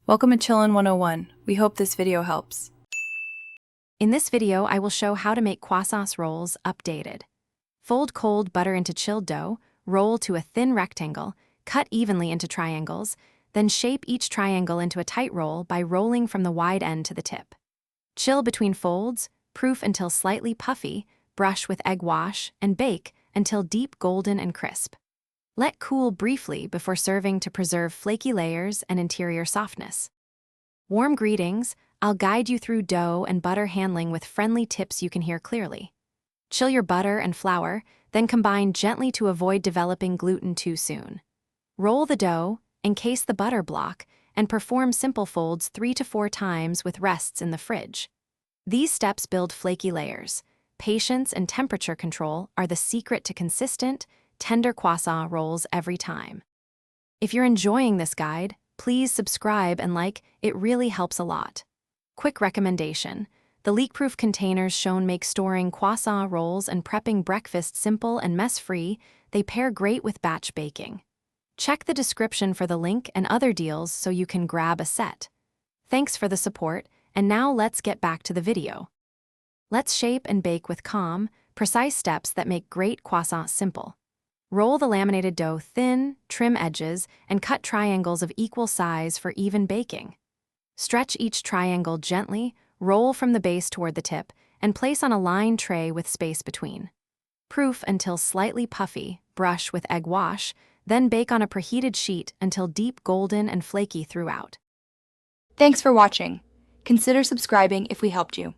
Welcome to Chillin' 101. We hope this video helps. In this video, I will show how to make croissants rolls updated. Fold cold butter into chilled dough, roll to a thin rectangle, cut evenly into triangles, then shape each triangle into a tight roll by rolling from the wide end to the tip. Chill between folds, proof until slightly puffy, brush with egg wash, and bake until deep golden and crisp. Let cool briefly before serving to preserve flaky layers and interior softness. Warm greetings, I'll guide you through dough and butter handling with friendly tips you can hear clearly. Chill your butter and flour, then combine gently to avoid developing gluten too soon. Roll the dough, encase the butter block, and perform simple folds 3 to 4 times with rests in the fridge. These steps build flaky layers. Patience and temperature control are the secret to consistent, tender croissant rolls every time. If you're enjoying this guide, please subscribe and like, it really helps a lot. Quick recommendation: the leak-proof containers shown make storing croissant rolls and prepping breakfast simple and mess-free. They pair great with batch baking. Check the description for the link and other deals so you can grab a set. Thanks for the support, and now let's get back to the video. Let's shape and bake with calm, precise steps that make great croissants simple. Roll the laminated dough thin, trim edges, and cut triangles of equal size for even baking. Stretch each triangle gently, roll from the base toward the tip, and place on a lined tray with space between. Proof until slightly puffy, brush with egg wash, then bake on a preheated sheet until deep golden and flaky throughout. Thanks for watching. Consider subscribing if we helped you.